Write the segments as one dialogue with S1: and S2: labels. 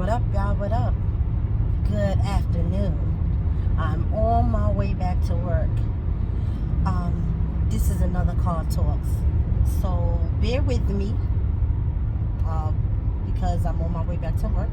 S1: What up, y'all? What up? Good afternoon. I'm on my way back to work. This is another Car Talks. So bear with me because I'm on my way back to work.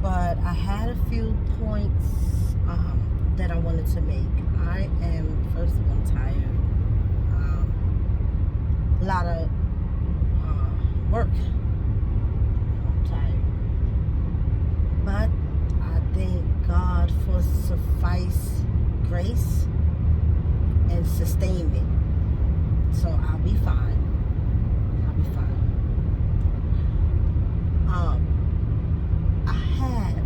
S1: But I had a few points that I wanted to make. I am, first of all, I'm tired. A lot of work. I'm tired. But I thank God for suffice grace and sustainment. So I'll be fine. I'll be fine. I have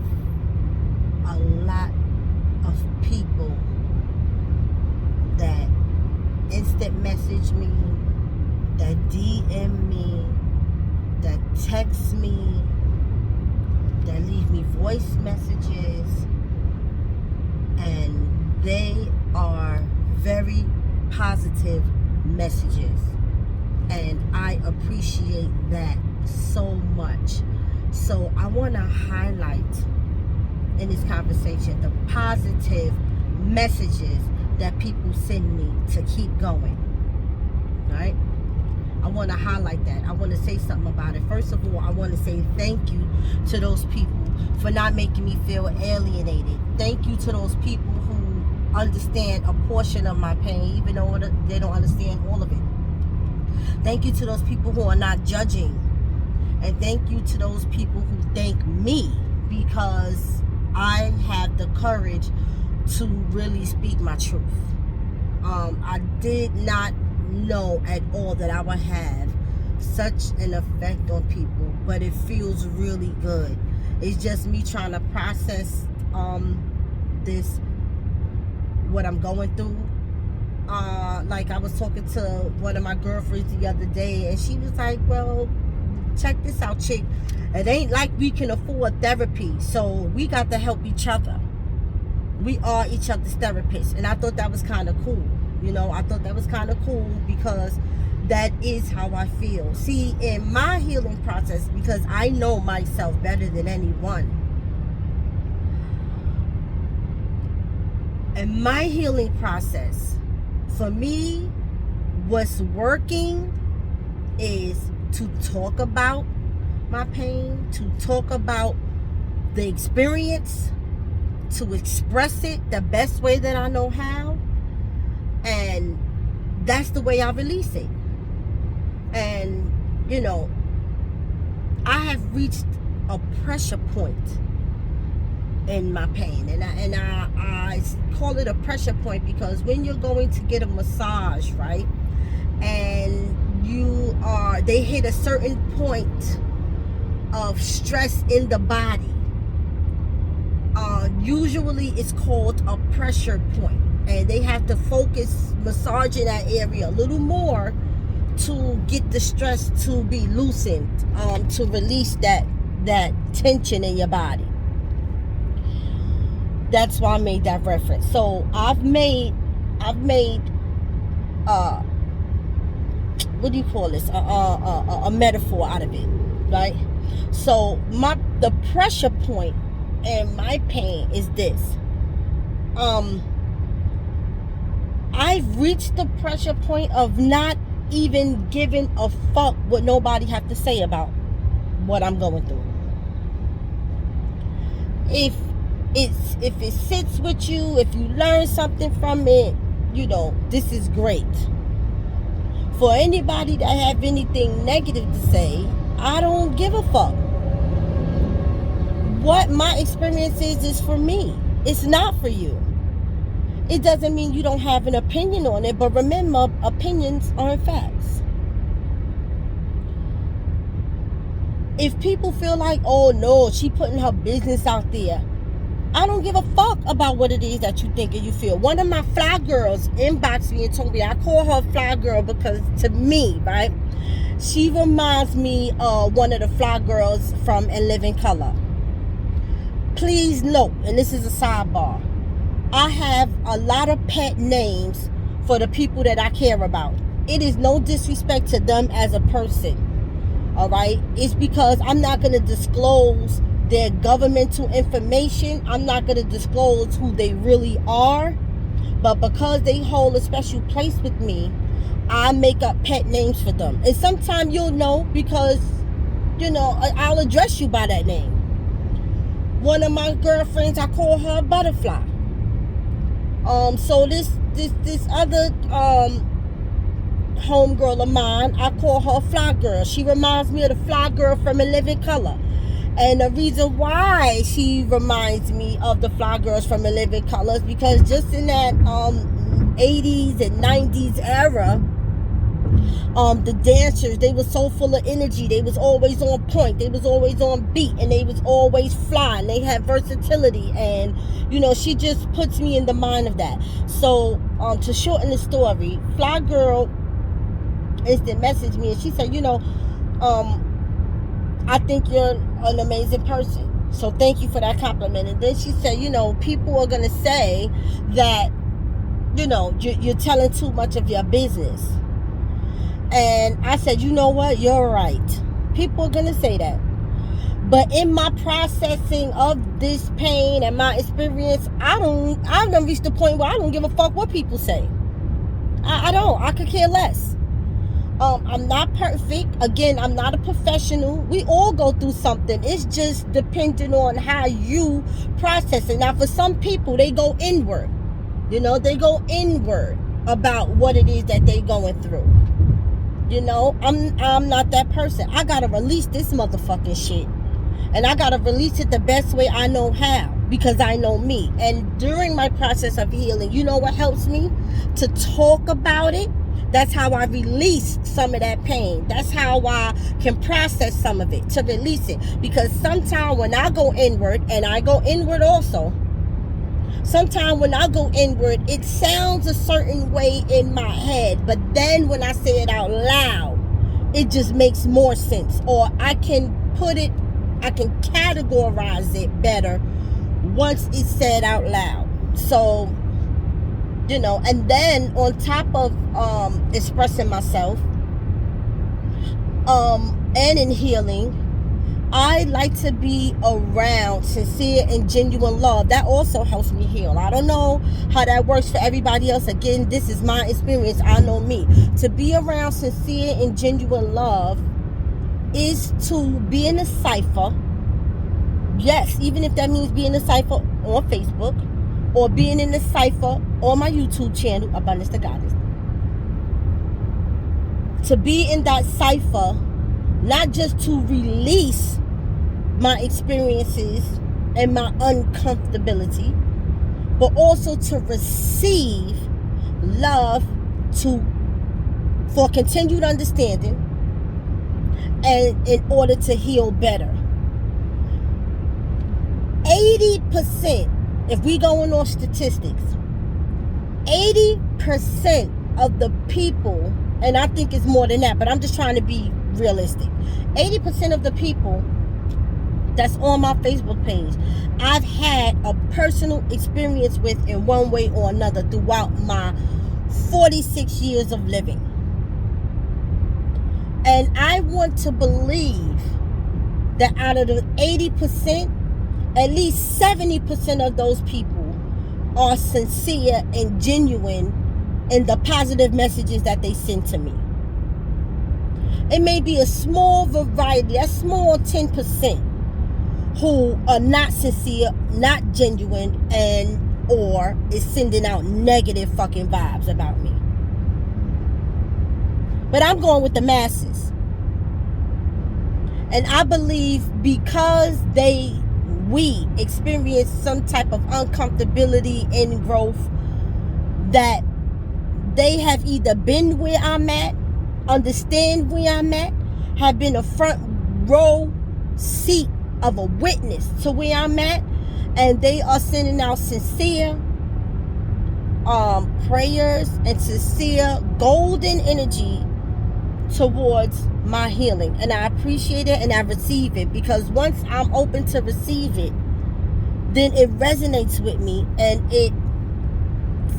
S1: a lot of people that instant message me, that DM me, that text me, that leave me voice messages, and they are very positive messages, and I appreciate that so much. So I want to highlight in this conversation the positive messages that people send me to keep going, right? I want to highlight that. I want to say something about it. First of all, I want to say thank you to those people for not making me feel alienated. Thank you to those people who understand a portion of my pain, even though they don't understand all of it. Thank you to those people who are not judging. And thank you to those people who thank me because I have the courage to really speak my truth. I did not know at all that I would have such an effect on people, but it feels really good. It's just me trying to process this, what I'm going through. Like I was talking to one of my girlfriends the other day, and she was like, well, check this out, chick. It ain't like we can afford therapy, so we got to help each other. We are each other's therapists. And I thought that was kind of cool. You know, I thought that was kind of cool because that is how I feel. See, in my healing process, because I know myself better than anyone, in my healing process, for me, what's working is to talk about my pain, to talk about the experience, to express it the best way that I know how, and that's the way I release it. And you know, I have reached a pressure point in my pain, and I call it a pressure point because when you're going to get a massage, right, and they hit a certain point of stress in the body, usually it's called a pressure point, and they have to focus massaging that area a little more to get the stress to be loosened, to release that tension in your body. That's why I made that reference. So I've made what do you call this? A metaphor out of it, right? So the pressure point in my pain is this. I've reached the pressure point of not even giving a fuck what nobody have to say about what I'm going through. If it sits with you, if you learn something from it, you know, this is great. For anybody that have anything negative to say, I don't give a fuck. What my experience is for me. It's not for you. It doesn't mean you don't have an opinion on it, but remember, opinions aren't facts. If people feel like, oh no, she putting her business out there, I don't give a fuck about what it is that you think and you feel. One of my fly girls inboxed me and told me, I call her fly girl because to me, right, she reminds me of one of the fly girls from In Living Color. Please note, and this is a sidebar, I have a lot of pet names for the people that I care about. It is no disrespect to them as a person, all right? It's because I'm not going to disclose their governmental information. I'm not going to disclose who they really are, but because they hold a special place with me, I make up pet names for them. And sometimes you'll know because, I'll address you by that name. One of my girlfriends, I call her Butterfly. So this other homegirl of mine, I call her Fly Girl. She reminds me of the Fly Girl from In Living Color. And the reason why she reminds me of the Fly Girls from In Living Color is because just in that 80s and 90s era, the dancers, they were so full of energy. They was always on point. They was always on beat, and they was always flying. They had versatility, and she just puts me in the mind of that. So to shorten the story, Fly Girl instant messaged me, and she said, I think you're an amazing person, so thank you for that compliment. And then she said, people are gonna say that you're telling too much of your business. And I said, you know what? You're right. People are going to say that. But in my processing of this pain and my experience, I've done reached the point where I don't give a fuck what people say. I don't. I could care less. I'm not perfect. Again, I'm not a professional. We all go through something. It's just depending on how you process it. Now, for some people, they go inward. They go inward about what it is that they're going through. I'm not that person. I gotta release this motherfucking shit, and I gotta release it the best way I know how, because I know me. And during my process of healing, you know what helps me? To talk about it. That's how I release some of that pain. That's how I can process some of it, to release it. Because sometimes when I go inward, and I go inward also, sometimes when I go inward, it sounds a certain way in my head, but then when I say it out loud, it just makes more sense. Or I can categorize it better once it's said out loud. So, and then on top of expressing myself, and in healing, I like to be around sincere and genuine love. That also helps me heal. I don't know how that works for everybody else. Again, this is my experience. I know me. To be around sincere and genuine love is to be in a cipher. Yes, even if that means being in a cipher on Facebook, or being in a cipher on my YouTube channel, Abundance to Goddess. To be in that cipher, not just to release my experiences and my uncomfortability, but also to receive love for continued understanding, and in order to heal better. 80%, if we going off statistics, 80% of the people, and I think it's more than that, but I'm just trying to be realistic. 80% of the people that's on my Facebook page, I've had a personal experience with in one way or another throughout my 46 years of living. And I want to believe that out of the 80%, at least 70% of those people are sincere and genuine in the positive messages that they send to me. It may be a small variety, a small 10%, who are not sincere, not genuine, and or is sending out negative fucking vibes about me. But I'm going with the masses. And I believe because we experience some type of uncomfortability in growth, that they have either been where I'm at, understand where I'm at, have been a front row seat of a witness to where I'm at, and they are sending out sincere prayers and sincere golden energy towards my healing. And I appreciate it and I receive it, because once I'm open to receive it, then it resonates with me and it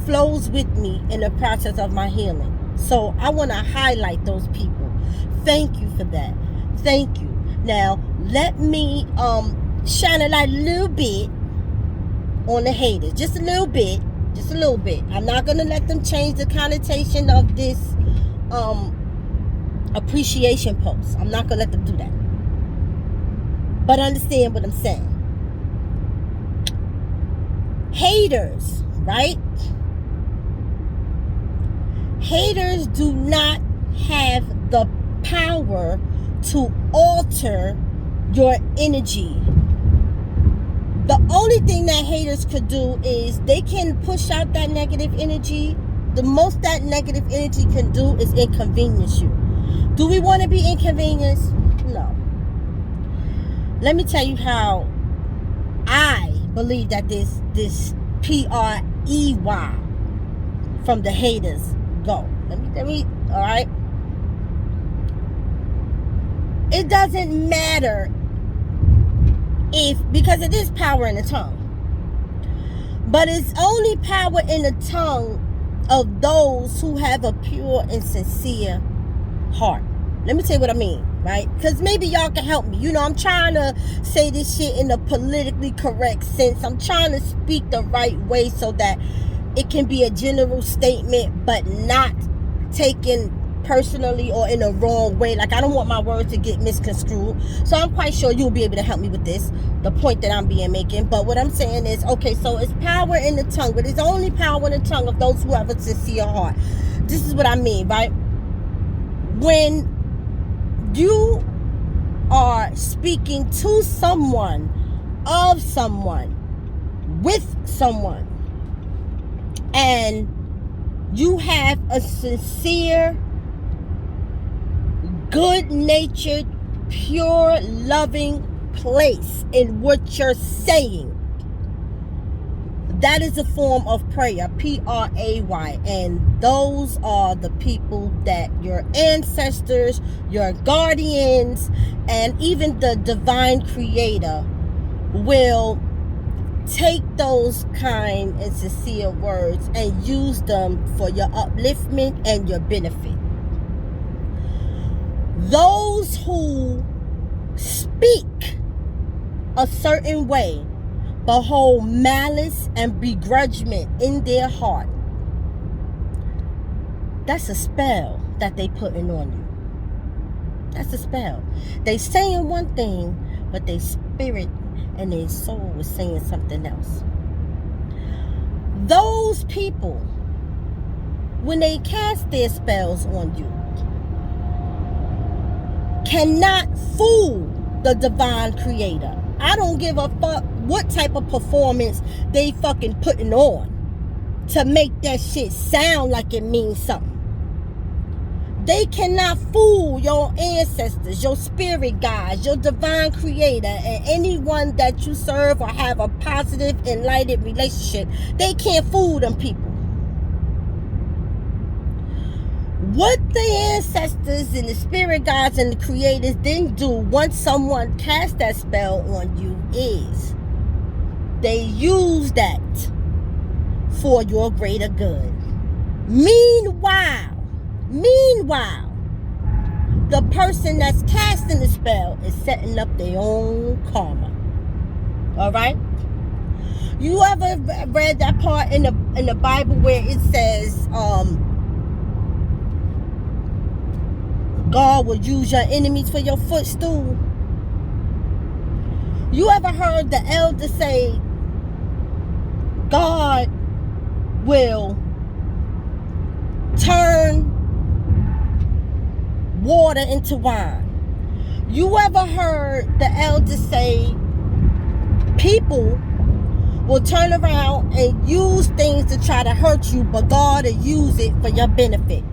S1: flows with me in the process of my healing. So I want to highlight those people. Thank you for that. Thank you. Now let me shine a light a little bit on the haters. Just a little bit. Just a little bit. I'm not going to let them change the connotation of this appreciation post. I'm not going to let them do that. But understand what I'm saying. Haters, right? Haters do not have the power to alter your energy. The only thing that haters could do is they can push out that negative energy. The most that negative energy can do is inconvenience you. Do we want to be inconvenienced? No. Let me tell you how I believe that this PREY from the haters go. Let me, all right? It doesn't matter because it is power in the tongue. But it's only power in the tongue of those who have a pure and sincere heart. Let me tell you what I mean, right? Because maybe y'all can help me. I'm trying to say this shit in a politically correct sense. I'm trying to speak the right way so that it can be a general statement, but not taken personally or in a wrong way. Like, I don't want my words to get misconstrued. So I'm quite sure you'll be able to help me with this, the point that I'm making. But what I'm saying is, okay, so it's power in the tongue, but it's only power in the tongue of those who have a sincere heart. This is what I mean, right? When you are speaking to someone, of someone, with someone, and you have a sincere, good-natured, pure, loving place in what you're saying, that is a form of prayer, P-R-A-Y. And those are the people that your ancestors, your guardians, and even the divine creator will take those kind and sincere words and use them for your upliftment and your benefit. Those who speak a certain way but hold malice and begrudgment in their heart, that's a spell that they putting on you. That's a spell. They saying one thing, but their spirit and their soul is saying something else. Those people, when they cast their spells on you, cannot fool the divine creator. I don't give a fuck what type of performance they fucking putting on to make that shit sound like it means something. They cannot fool your ancestors, your spirit guides, your divine creator, and anyone that you serve or have a positive, enlightened relationship. They can't fool them people. What the ancestors and the spirit guides and the creators then do once someone casts that spell on you is they use that for your greater good. Meanwhile, the person that's casting the spell is setting up their own karma. All right? You ever read that part in the Bible where it says, God will use your enemies for your footstool? You ever heard the elder say, God will turn water into wine? You ever heard the elder say, people will turn around and use things to try to hurt you, but God will use it for your benefit?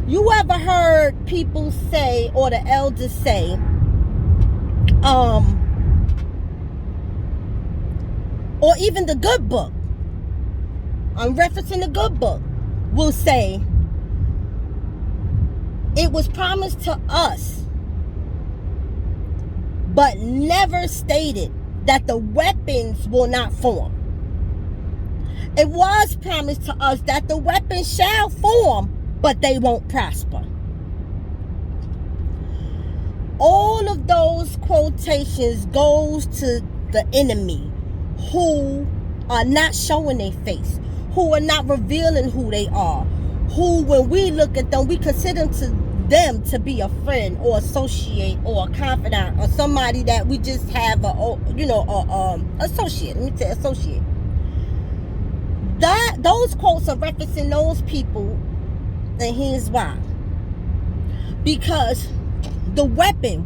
S1: You ever heard people say, or the elders say, or even the good book, I'm referencing the good book, will say, it was promised to us, but never stated that the weapons will not form. It was promised to us that the weapons shall form, but they won't prosper. All of those quotations goes to the enemy who are not showing their face, who are not revealing who they are, who, when we look at them, we consider them to be a friend or associate or a confidant or somebody that we just have associate. Let me say associate. Those quotes are referencing those people, and here's why. Because the weapon